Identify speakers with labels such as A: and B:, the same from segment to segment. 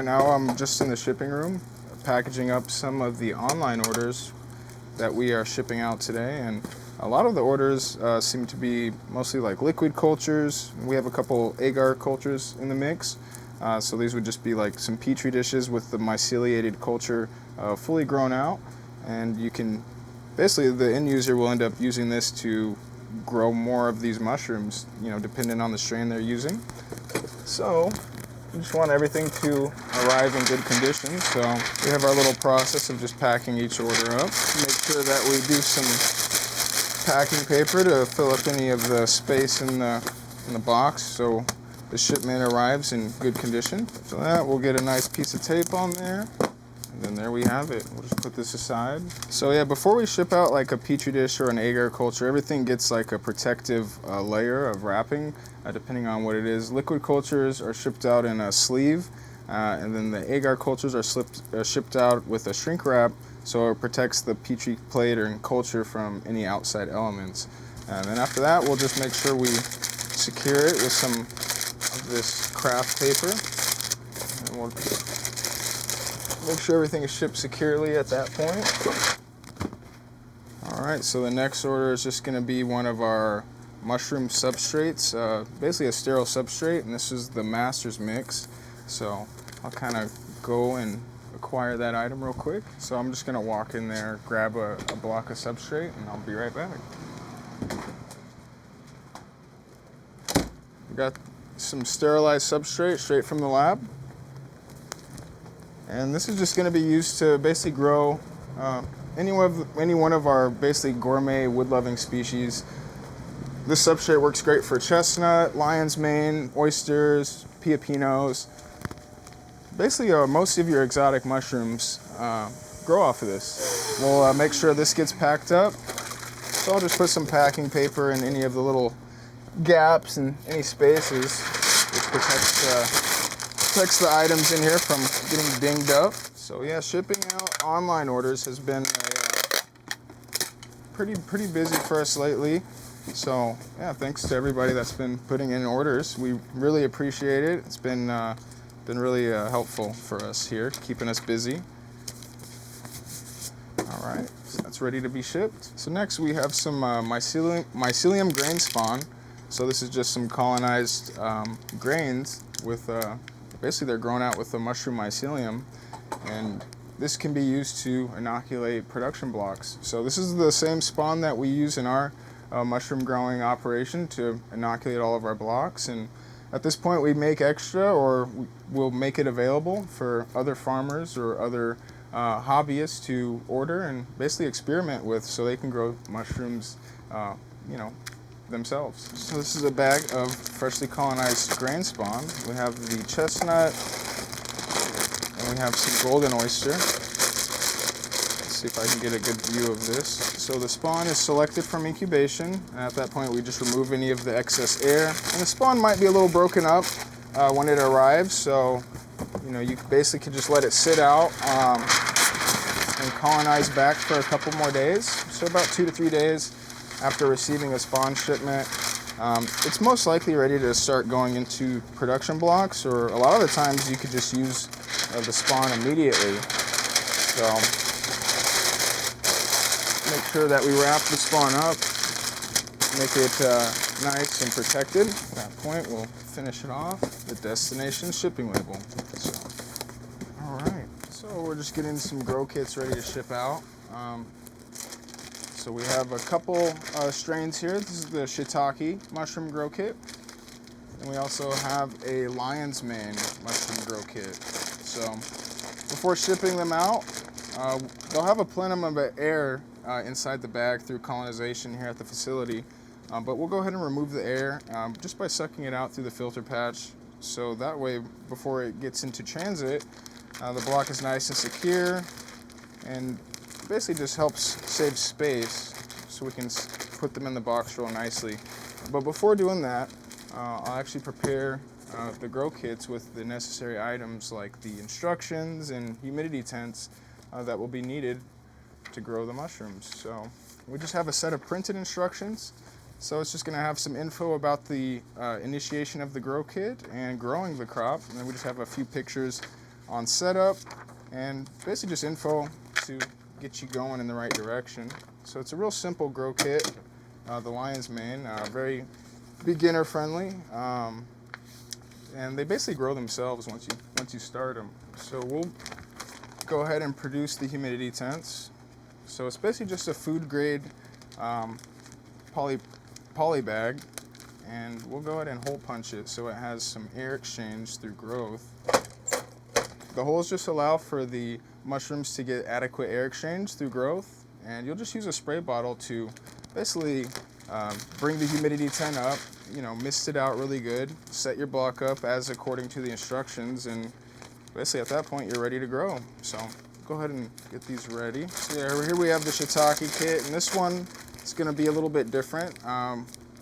A: Right now I'm just in the shipping room packaging up some of the online orders that we are shipping out today, and a lot of the orders seem to be mostly like liquid cultures. We have a couple agar cultures in the mix, so these would just be like some petri dishes with the myceliated culture fully grown out, and you can basically, the end user will end up using this to grow more of these mushrooms, you know, depending on the strain they're using. So we just want everything to arrive in good condition, so we have our little process of just packing each order up. Make sure that we do some packing paper to fill up any of the space in the box so the shipment arrives in good condition. So that, we'll get a nice piece of tape on there, and then there we have it. We'll just put this aside. So yeah, before we ship out like a petri dish or an agar culture, everything gets like a protective layer of wrapping, depending on what it is. Liquid cultures are shipped out in a sleeve, and then the agar cultures are shipped out with a shrink wrap, so it protects the petri plate or culture from any outside elements. And then after that, we'll just make sure we secure it with some of this craft paper, and we'll make sure everything is shipped securely at that point. All right, so the next order is just going to be one of our mushroom substrates, basically a sterile substrate, and this is the master's mix. So I'll kind of go and acquire that item real quick. So I'm just going to walk in there, grab a block of substrate, and I'll be right back. We got some sterilized substrate straight from the lab. And this is just going to be used to basically grow any one of our basically gourmet wood-loving species. This substrate works great for chestnut, lion's mane, oysters, piopinos. Basically, most of your exotic mushrooms grow off of this. We'll make sure this gets packed up. So I'll just put some packing paper in any of the little gaps and any spaces, which protects the items in here from getting dinged up. So yeah, shipping out online orders has been pretty busy for us lately. So yeah, thanks to everybody that's been putting in orders. We really appreciate it. It's been really helpful for us here, keeping us busy. All right, so that's ready to be shipped. So next we have some mycelium grain spawn. So this is just some colonized grains with, basically they're grown out with the mushroom mycelium, and this can be used to inoculate production blocks. So this is the same spawn that we use in our mushroom growing operation to inoculate all of our blocks, and at this point we make extra, or we'll make it available for other farmers or other hobbyists to order and basically experiment with, so they can grow mushrooms, you know, themselves. So this is a bag of freshly colonized grain spawn. We have the chestnut, and we have some golden oyster. Let's see if I can get a good view of this. So the spawn is selected from incubation, and at that point we just remove any of the excess air. And the spawn might be a little broken up when it arrives, so you know, you basically can just let it sit out and colonize back for a couple more days. So about 2 to 3 days after receiving a spawn shipment, it's most likely ready to start going into production blocks, or a lot of the times you could just use the spawn immediately. So make sure that we wrap the spawn up, make it nice and protected. At that point, we'll finish it off, the destination shipping label. So, all right, so we're just getting some grow kits ready to ship out. So we have a couple strains here. This is the shiitake mushroom grow kit. And we also have a lion's mane mushroom grow kit. So before shipping them out, they'll have a plenum of air inside the bag through colonization here at the facility. But we'll go ahead and remove the air just by sucking it out through the filter patch. So that way, before it gets into transit, the block is nice and secure, and basically just helps save space so we can put them in the box real nicely. But before doing that, I'll actually prepare the grow kits with the necessary items like the instructions and humidity tents that will be needed to grow the mushrooms. So we just have a set of printed instructions. So it's just going to have some info about the initiation of the grow kit and growing the crop, and then we just have a few pictures on setup and basically just info to get you going in the right direction. So it's a real simple grow kit, the lion's mane, very beginner friendly, and they basically grow themselves once you start them. So we'll go ahead and produce the humidity tents. So it's basically just a food grade poly bag, and we'll go ahead and hole punch it so it has some air exchange through growth. The holes just allow for the mushrooms to get adequate air exchange through growth, and you'll just use a spray bottle to basically bring the humidity tent up, mist it out really good, set your block up as according to the instructions, and basically at that point you're ready to grow. So go ahead and get these ready. So here we have the shiitake kit, and this one is going to be a little bit different.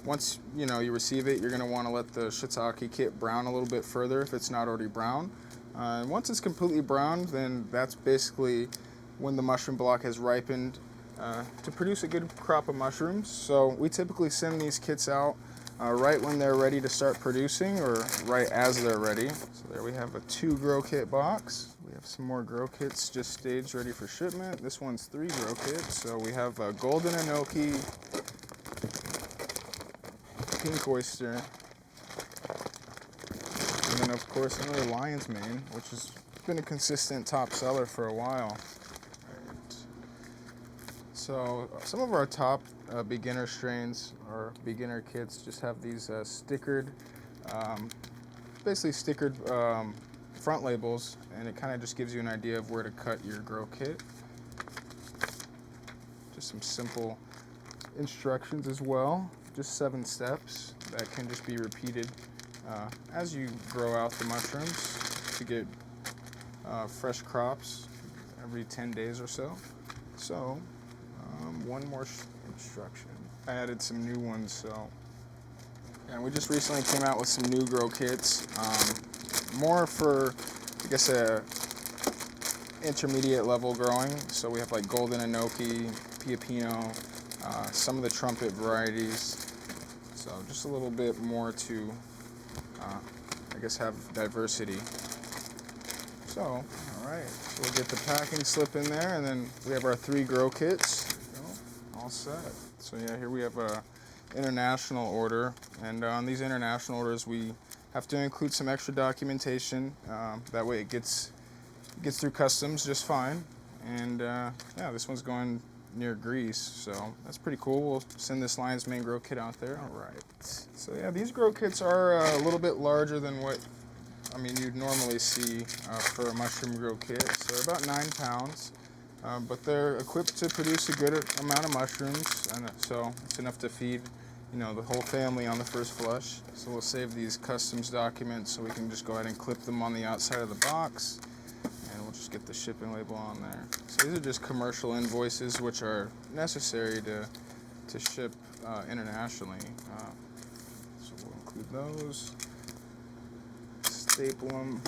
A: Once you receive it, you're going to want to let the shiitake kit brown a little bit further if it's not already brown. And once it's completely browned, then that's basically when the mushroom block has ripened to produce a good crop of mushrooms. So we typically send these kits out right when they're ready to start producing, or right as they're ready. So there we have a 2 grow kit box. We have some more grow kits just staged ready for shipment. This one's 3 grow kits. So we have a golden enoki, pink oyster, and then of course another lion's mane, which has been a consistent top seller for a while. Right. So some of our top beginner strains or beginner kits just have these stickered, basically stickered front labels, and it kind of just gives you an idea of where to cut your grow kit. Just some simple instructions as well, just 7 steps that can just be repeated as you grow out the mushrooms to get fresh crops every 10 days or so. So one more instruction. I added some new ones, so, and we just recently came out with some new grow kits, more for, I guess, intermediate level growing. So we have like golden enoki, piapino, some of the trumpet varieties. So just a little bit more to, I guess, have diversity. So, all right, so we'll get the packing slip in there, and then we have our 3 grow kits. All set. So yeah, here we have a international order, and on these international orders we have to include some extra documentation. That way it gets through customs just fine. And yeah, this one's going near Greece, so that's pretty cool. We'll send this lion's mane grow kit out there. All right. So yeah, these grow kits are a little bit larger than what you'd normally see for a mushroom grow kit. So they're about 9 pounds. But they're equipped to produce a good amount of mushrooms, and so it's enough to feed, the whole family on the first flush. So we'll save these customs documents so we can just go ahead and clip them on the outside of the box, and we'll just get the shipping label on there. So these are just commercial invoices which are necessary to ship internationally. So we'll include those, staple them.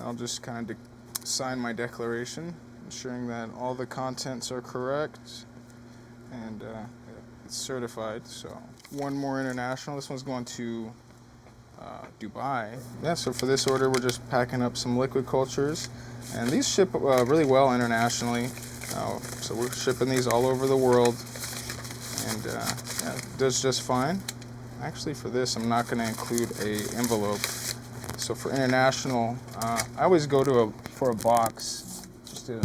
A: I'll just kind of sign my declaration, ensuring that all the contents are correct and it's certified. So one more international. This one's going to Dubai. Yeah, so for this order we're just packing up some liquid cultures, and these ship really well internationally. So we're shipping these all over the world, and yeah, it does just fine. Actually, for this I'm not going to include a envelope. So for international, I always go for a box just to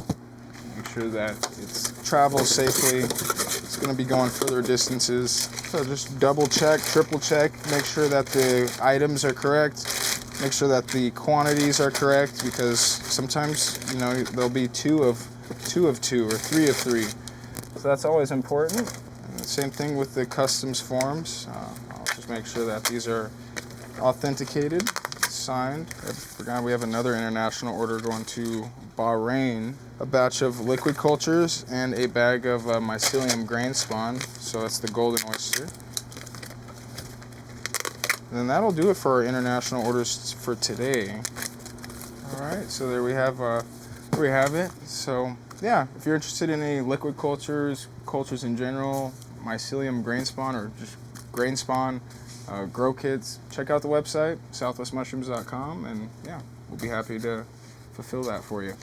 A: make sure that it travels safely. It's going to be going further distances. So just double check, triple check, make sure that the items are correct, make sure that the quantities are correct, because sometimes, there'll be 2 of 2 or 3 of 3. So that's always important. And the same thing with the customs forms. I'll just make sure that these are authenticated, signed. I forgot we have another international order going to Bahrain, a batch of liquid cultures and a bag of Mycelium grain spawn. So that's the golden oyster. And then that'll do it for our international orders for today. All right, so there we have it. So yeah, if you're interested in any liquid cultures in general, Mycelium grain spawn, or just grain spawn, grow kits, check out the website, southwestmushrooms.com, and yeah, we'll be happy to fulfill that for you.